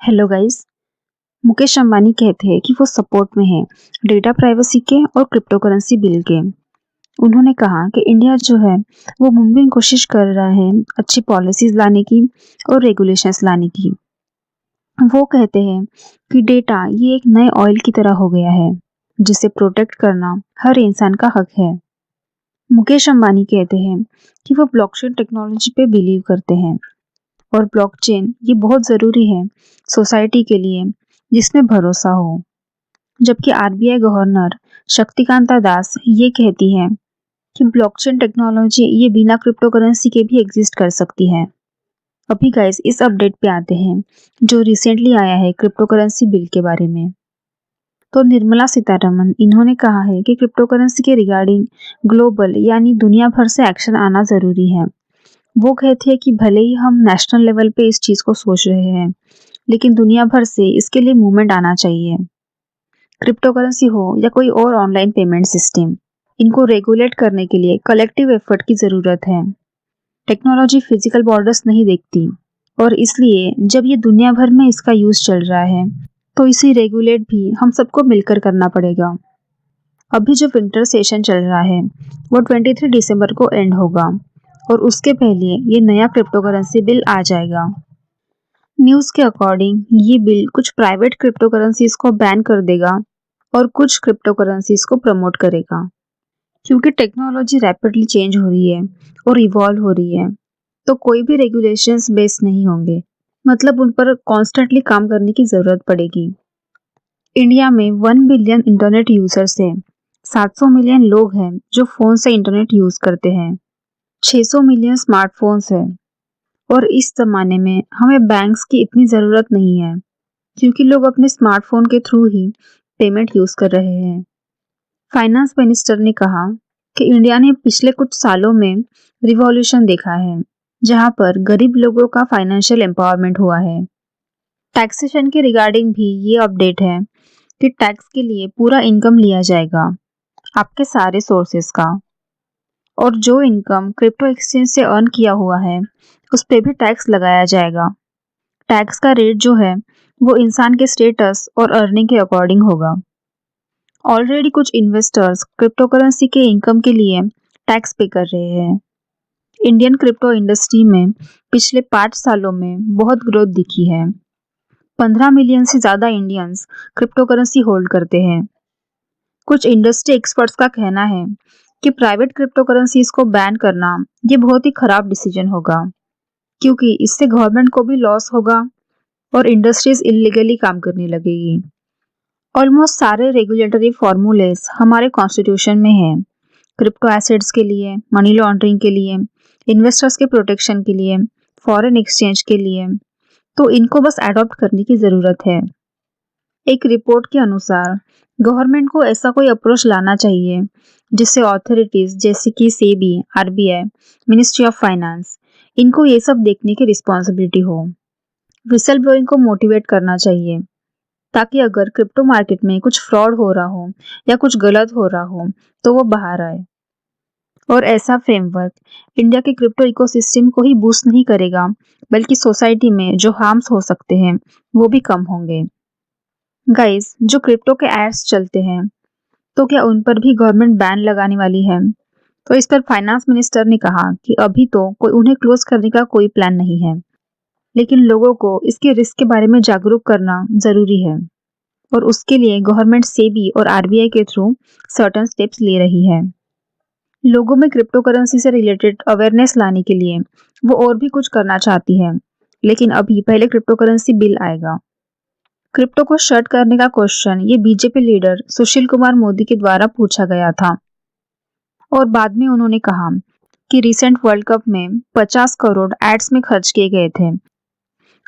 Hello guys. Mukesh Ambani कहते हैं कि वो सपोर्ट में हैं डेटा प्राइवेसी के और क्रिप्टो करेंसी बिल के। उन्होंने कहा कि इंडिया जो है वो मुमकिन कोशिश कर रहा है अच्छी पॉलिसीज लाने की और रेगुलेशंस लाने की। वो कहते हैं कि डेटा ये एक नए ऑयल की तरह हो गया है जिसे प्रोटेक्ट करना हर इंसान का हक है। मुकेश अंबानी कहते हैं कि वो ब्लॉकचेन टेक्नोलॉजी पे बिलीव करते हैं और ब्लॉकचेन ये बहुत ज़रूरी है सोसाइटी के लिए जिसमें भरोसा हो। जबकि आरबीआई गवर्नर शक्तिकांता दास ये कहती है कि ब्लॉकचेन टेक्नोलॉजी ये बिना क्रिप्टो करेंसी के भी एग्जिस्ट कर सकती है। अभी गाइस इस अपडेट पे आते हैं जो रिसेंटली आया है क्रिप्टो करेंसी बिल के बारे में। तो निर्मला सीतारमन इन्होंने कहा है कि क्रिप्टो करेंसी के रिगार्डिंग ग्लोबल यानी दुनिया भर से एक्शन आना ज़रूरी है। वो कहते हैं कि भले ही हम नेशनल लेवल पे इस चीज़ को सोच रहे हैं लेकिन दुनिया भर से इसके लिए मूवमेंट आना चाहिए। क्रिप्टो करेंसी हो या कोई और ऑनलाइन पेमेंट सिस्टम, इनको रेगुलेट करने के लिए कलेक्टिव एफर्ट की ज़रूरत है। टेक्नोलॉजी फिजिकल बॉर्डर्स नहीं देखती और इसलिए जब ये दुनिया भर में इसका यूज़ चल रहा है तो इसे रेगुलेट भी हम सबको मिलकर करना पड़ेगा। अभी जो विंटर सेशन चल रहा है वो 23 दिसंबर को एंड होगा और उसके पहले ये नया क्रिप्टो करेंसी बिल आ जाएगा। न्यूज़ के अकॉर्डिंग ये बिल कुछ प्राइवेट क्रिप्टो करेंसीज को बैन कर देगा और कुछ क्रिप्टो करेंसीज को प्रमोट करेगा। क्योंकि टेक्नोलॉजी रैपिडली चेंज हो रही है और इवॉल्व हो रही है तो कोई भी रेगुलेशंस बेस नहीं होंगे, मतलब उन पर कॉन्स्टेंटली काम करने की ज़रूरत पड़ेगी। इंडिया में 1 बिलियन इंटरनेट यूजर्स हैं, 700 मिलियन लोग हैं जो फ़ोन से इंटरनेट यूज़ करते हैं, 600 मिलियन स्मार्टफोन्स हैं और इस ज़माने में हमें बैंक्स की इतनी ज़रूरत नहीं है क्योंकि लोग अपने स्मार्टफोन के थ्रू ही पेमेंट यूज़ कर रहे हैं। फाइनेंस मिनिस्टर ने कहा कि इंडिया ने पिछले कुछ सालों में रिवॉल्यूशन देखा है जहां पर गरीब लोगों का फाइनेंशियल एम्पावरमेंट हुआ है। टैक्सेशन के रिगार्डिंग भी ये अपडेट है कि टैक्स के लिए पूरा इनकम लिया जाएगा आपके सारे सोर्सेस का, और जो इनकम क्रिप्टो एक्सचेंज से अर्न किया हुआ है उस पर भी टैक्स लगाया जाएगा। टैक्स का रेट जो है वो इंसान के स्टेटस और अर्निंग के अकॉर्डिंग होगा। ऑलरेडी कुछ इन्वेस्टर्स क्रिप्टो करेंसी के इनकम के लिए टैक्स पे कर रहे हैं। इंडियन क्रिप्टो इंडस्ट्री में पिछले 5 सालों में बहुत ग्रोथ दिखी है। 15 मिलियन से ज़्यादा इंडियंस क्रिप्टो करेंसी होल्ड करते हैं। कुछ इंडस्ट्री एक्सपर्ट्स का कहना है कि प्राइवेट क्रिप्टो करेंसीज को बैन करना ये बहुत ही खराब डिसीजन होगा क्योंकि इससे गवर्नमेंट को भी लॉस होगा और इंडस्ट्रीज इलीगली काम करने लगेगी। ऑलमोस्ट सारे रेगुलेटरी फॉर्मूलेस हमारे कॉन्स्टिट्यूशन में हैं, क्रिप्टो एसेट्स के लिए, मनी लॉन्ड्रिंग के लिए, इन्वेस्टर्स के प्रोटेक्शन के लिए, फॉरेन एक्सचेंज के लिए, तो इनको बस अडॉप्ट करने की ज़रूरत है। एक रिपोर्ट के अनुसार गवर्नमेंट को ऐसा कोई अप्रोच लाना चाहिए जिससे अथॉरिटीज़ जैसे कि SEBI, RBI, ministry of finance, इनको ये सब देखने की रिस्पॉन्सिबिलिटी हो। विसल ब्लोइंग को मोटिवेट करना चाहिए ताकि अगर क्रिप्टो मार्केट में कुछ फ्रॉड हो रहा हो या कुछ गलत हो रहा हो तो वो बाहर आए। और ऐसा फ्रेमवर्क इंडिया के क्रिप्टो इकोसिस्टम को ही बूस्ट नहीं करेगा बल्कि सोसाइटी में जो हार्म्स हो सकते हैं वो भी कम होंगे। गाइस, जो क्रिप्टो के एड्स चलते हैं तो क्या उन पर भी गवर्नमेंट बैन लगाने वाली है? तो इस पर फाइनेंस मिनिस्टर ने कहा कि अभी तो कोई उन्हें क्लोज करने का कोई प्लान नहीं है, लेकिन लोगों को इसके रिस्क के बारे में जागरूक करना जरूरी है और उसके लिए गवर्नमेंट सेबी और आरबीआई के थ्रू सर्टेन स्टेप्स ले रही है। लोगों में क्रिप्टो करेंसी से रिलेटेड अवेयरनेस लाने के लिए वो और भी कुछ करना चाहती है, लेकिन अभी पहले क्रिप्टो करेंसी बिल आएगा। क्रिप्टो को शट करने का क्वेश्चन ये बीजेपी लीडर सुशील कुमार मोदी के द्वारा पूछा गया था और बाद में उन्होंने कहा कि रिसेंट वर्ल्ड कप में 50 करोड़ एड्स में खर्च किए गए थे,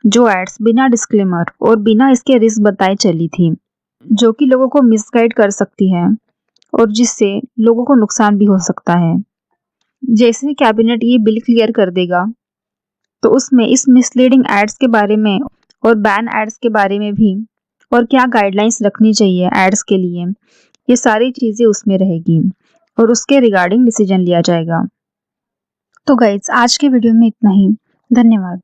जो एड्स बिना डिस्क्लेमर और बिना इसके रिस्क बताए चली थी, जो कि लोगों को मिसगाइड कर सकती है और जिससे लोगों को नुकसान भी हो सकता है। जैसे ही कैबिनेट ये बिल क्लियर कर देगा तो उसमें इस मिसलीडिंग एड्स के बारे में और बैन एड्स के बारे में भी और क्या गाइडलाइंस रखनी चाहिए एड्स के लिए, ये सारी चीज़ें उसमें रहेगी और उसके रिगार्डिंग डिसीजन लिया जाएगा। तो गाइस, आज के वीडियो में इतना ही। धन्यवाद।